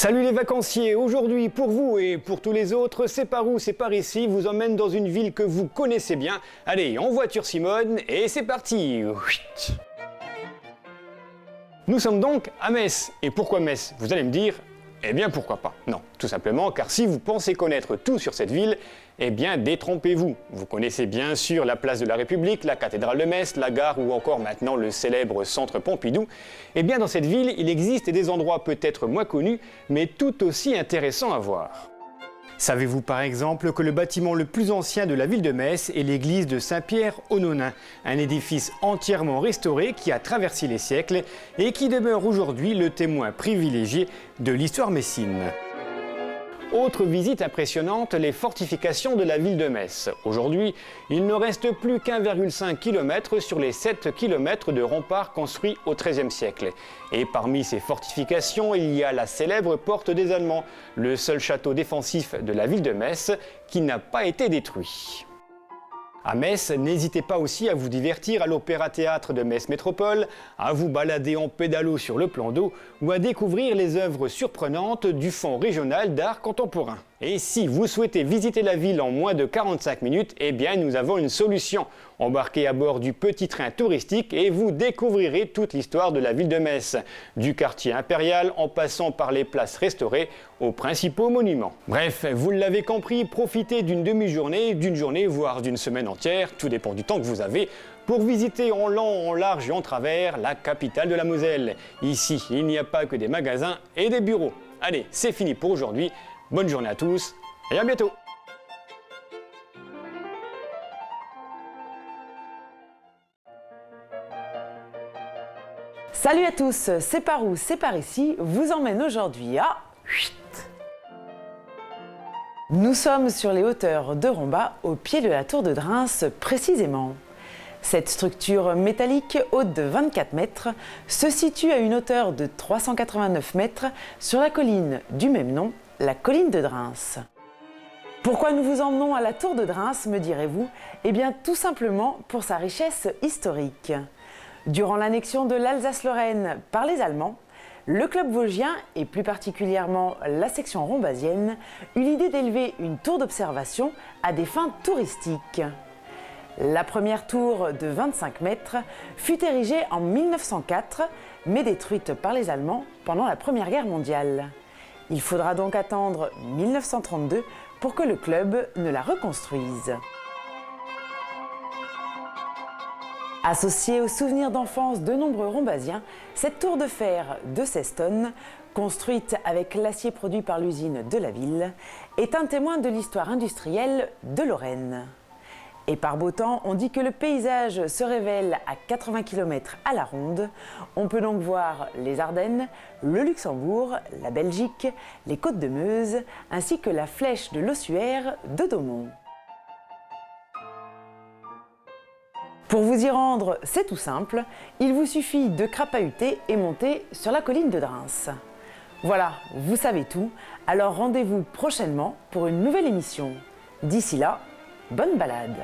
Salut les vacanciers, aujourd'hui pour vous et pour tous les autres, C'est par où, c'est par ici, vous emmène dans une ville que vous connaissez bien. Allez, en voiture Simone, et c'est parti. Nous sommes donc à Metz. Et pourquoi Metz? Vous allez me dire, eh bien pourquoi pas? Non, tout simplement car si vous pensez connaître tout sur cette ville, eh bien détrompez-vous. Vous connaissez bien sûr la place de la République, la cathédrale de Metz, la gare ou encore maintenant le célèbre centre Pompidou. Eh bien dans cette ville, il existe des endroits peut-être moins connus, mais tout aussi intéressants à voir. Savez-vous par exemple que le bâtiment le plus ancien de la ville de Metz est l'église de Saint-Pierre aux Nonains, un édifice entièrement restauré qui a traversé les siècles et qui demeure aujourd'hui le témoin privilégié de l'histoire messine. Autre visite impressionnante, les fortifications de la ville de Metz. Aujourd'hui, il ne reste plus qu'1,5 km sur les 7 km de remparts construits au XIIIe siècle. Et parmi ces fortifications, il y a la célèbre Porte des Allemands, le seul château défensif de la ville de Metz qui n'a pas été détruit. À Metz, n'hésitez pas aussi à vous divertir à l'Opéra-Théâtre de Metz Métropole, à vous balader en pédalo sur le plan d'eau ou à découvrir les œuvres surprenantes du Fonds régional d'art contemporain. Et si vous souhaitez visiter la ville en moins de 45 minutes, eh bien nous avons une solution. Embarquez à bord du petit train touristique et vous découvrirez toute l'histoire de la ville de Metz, du quartier impérial en passant par les places restaurées aux principaux monuments. Bref, vous l'avez compris, profitez d'une demi-journée, d'une journée, voire d'une semaine entière, tout dépend du temps que vous avez, pour visiter en long, en large et en travers la capitale de la Moselle. Ici, il n'y a pas que des magasins et des bureaux. Allez, c'est fini pour aujourd'hui. Bonne journée à tous et à bientôt. Salut à tous, C'est par où, c'est par ici, vous emmène aujourd'hui à... Nous sommes sur les hauteurs de Romba, au pied de la tour de Drins précisément. Cette structure métallique haute de 24 mètres se situe à une hauteur de 389 mètres sur la colline du même nom, la colline de Drins. Pourquoi nous vous emmenons à la tour de Drins, me direz-vous? Eh bien tout simplement pour sa richesse historique. Durant l'annexion de l'Alsace-Lorraine par les Allemands, le club vosgien, et plus particulièrement la section rombasienne, eut l'idée d'élever une tour d'observation à des fins touristiques. La première tour de 25 mètres fut érigée en 1904, mais détruite par les Allemands pendant la Première Guerre mondiale. Il faudra donc attendre 1932 pour que le club ne la reconstruise. Associée aux souvenirs d'enfance de nombreux rombasiens, cette tour de fer de 16 tonnes, construite avec l'acier produit par l'usine de la ville, est un témoin de l'histoire industrielle de Lorraine. Et par beau temps, on dit que le paysage se révèle à 80 km à la ronde. On peut donc voir les Ardennes, le Luxembourg, la Belgique, les Côtes de Meuse, ainsi que la flèche de l'ossuaire de Daumont. Pour vous y rendre, c'est tout simple, il vous suffit de crapahuter et monter sur la colline de Drins. Voilà, vous savez tout, alors rendez-vous prochainement pour une nouvelle émission. D'ici là, bonne balade!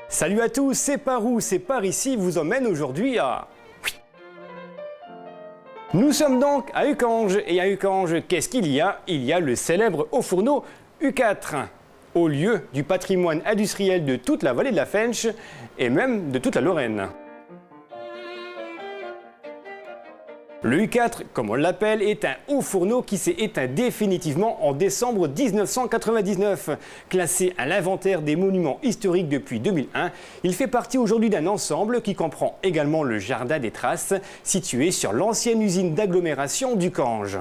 Salut à tous, C'est par où, c'est par ici, vous emmène aujourd'hui à... Nous sommes donc à Uckange, et à Uckange, qu'est-ce qu'il y a? Il y a le célèbre haut-fourneau U4, au lieu du patrimoine industriel de toute la vallée de la Fensch et même de toute la Lorraine. Le U4, comme on l'appelle, est un haut fourneau qui s'est éteint définitivement en décembre 1999. Classé à l'inventaire des monuments historiques depuis 2001, il fait partie aujourd'hui d'un ensemble qui comprend également le jardin des Traces, situé sur l'ancienne usine d'agglomération d'Uckange.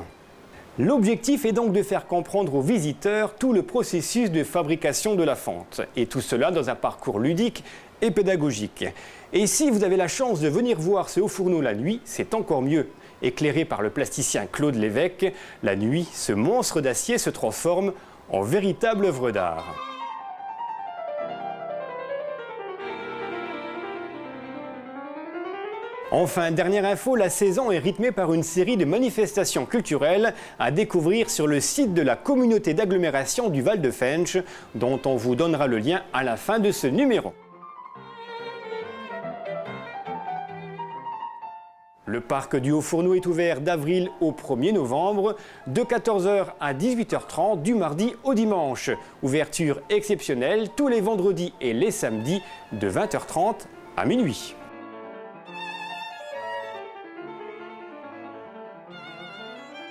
L'objectif est donc de faire comprendre aux visiteurs tout le processus de fabrication de la fonte, et tout cela dans un parcours ludique et pédagogique. Et si vous avez la chance de venir voir ce haut fourneau la nuit, c'est encore mieux. Éclairé par le plasticien Claude Lévesque, la nuit, ce monstre d'acier se transforme en véritable œuvre d'art. Enfin, dernière info, la saison est rythmée par une série de manifestations culturelles à découvrir sur le site de la communauté d'agglomération du Val de Fensch, dont on vous donnera le lien à la fin de ce numéro. Le parc du Haut-Fourneau est ouvert d'avril au 1er novembre, de 14 h à 18 h 30 du mardi au dimanche. Ouverture exceptionnelle tous les vendredis et les samedis de 20 h 30 à minuit.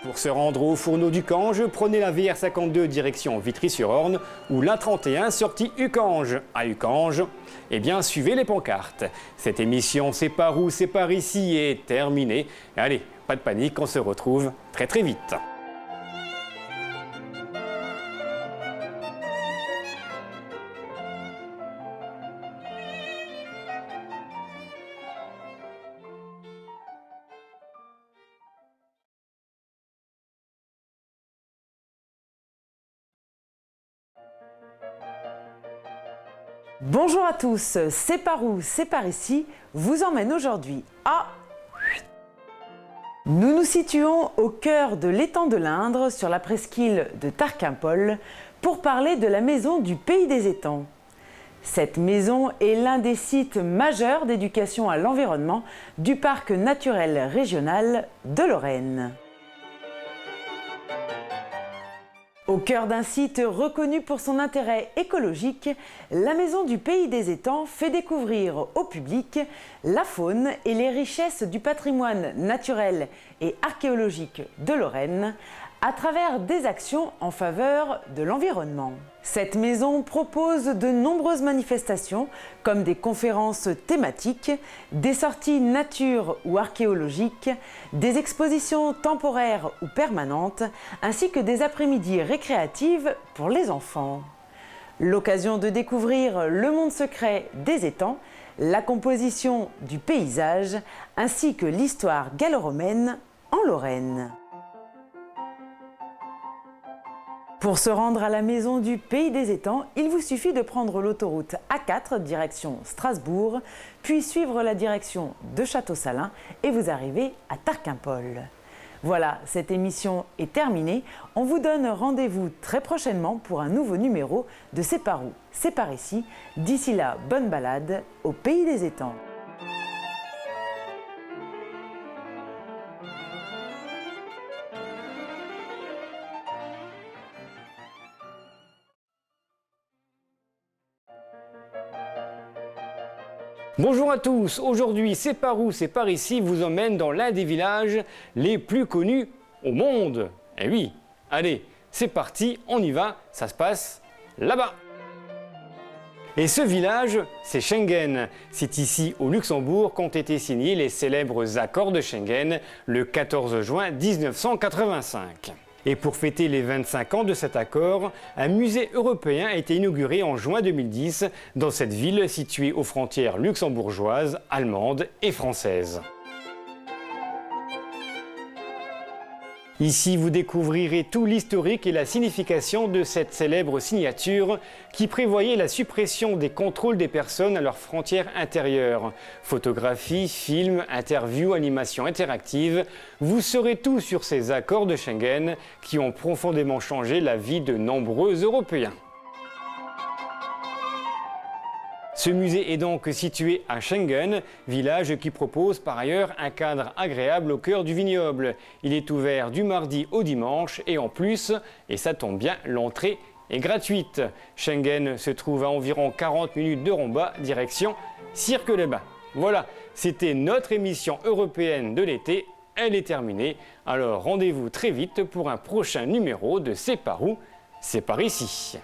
Pour se rendre au Fourneau du Cange, prenez la VR52 direction Vitry-sur-Orne ou l'A31 sortie Ucange. À Ucange, eh bien suivez les pancartes. Cette émission C'est par où, c'est par ici est terminée. Allez, pas de panique, on se retrouve très vite. Bonjour à tous, C'est par où, c'est par ici, vous emmène aujourd'hui à... Nous nous situons au cœur de l'étang de l'Indre, sur la presqu'île de Tarquimpol, pour parler de la maison du Pays des Étangs. Cette maison est l'un des sites majeurs d'éducation à l'environnement du parc naturel régional de Lorraine. Au cœur d'un site reconnu pour son intérêt écologique, la Maison du Pays des Étangs fait découvrir au public la faune et les richesses du patrimoine naturel et archéologique de Lorraine à travers des actions en faveur de l'environnement. Cette maison propose de nombreuses manifestations comme des conférences thématiques, des sorties nature ou archéologiques, des expositions temporaires ou permanentes, ainsi que des après-midi récréatives pour les enfants. L'occasion de découvrir le monde secret des étangs, la composition du paysage, ainsi que l'histoire gallo-romaine en Lorraine. Pour se rendre à la Maison du Pays des Étangs, il vous suffit de prendre l'autoroute A4 direction Strasbourg, puis suivre la direction de Château-Salins et vous arrivez à Tarquimpol. Voilà, cette émission est terminée. On vous donne rendez-vous très prochainement pour un nouveau numéro de C'est par où, c'est par ici. D'ici là, bonne balade au Pays des Étangs. Bonjour à tous, aujourd'hui C'est par où, c'est par ici vous emmène dans l'un des villages les plus connus au monde. Eh oui, allez, c'est parti, on y va, ça se passe là-bas. Et ce village, c'est Schengen. C'est ici, au Luxembourg, qu'ont été signés les célèbres accords de Schengen le 14 juin 1985. Et pour fêter les 25 ans de cet accord, un musée européen a été inauguré en juin 2010 dans cette ville située aux frontières luxembourgeoises, allemandes et françaises. Ici, vous découvrirez tout l'historique et la signification de cette célèbre signature qui prévoyait la suppression des contrôles des personnes à leurs frontières intérieures. Photographies, films, interviews, animations interactives, vous saurez tout sur ces accords de Schengen qui ont profondément changé la vie de nombreux Européens. Ce musée est donc situé à Schengen, village qui propose par ailleurs un cadre agréable au cœur du vignoble. Il est ouvert du mardi au dimanche et en plus, et ça tombe bien, l'entrée est gratuite. Schengen se trouve à environ 40 minutes de Romba, direction Cirque-les-Bains. Voilà, c'était notre émission européenne de l'été, elle est terminée. Alors rendez-vous très vite pour un prochain numéro de C'est par où, c'est par ici.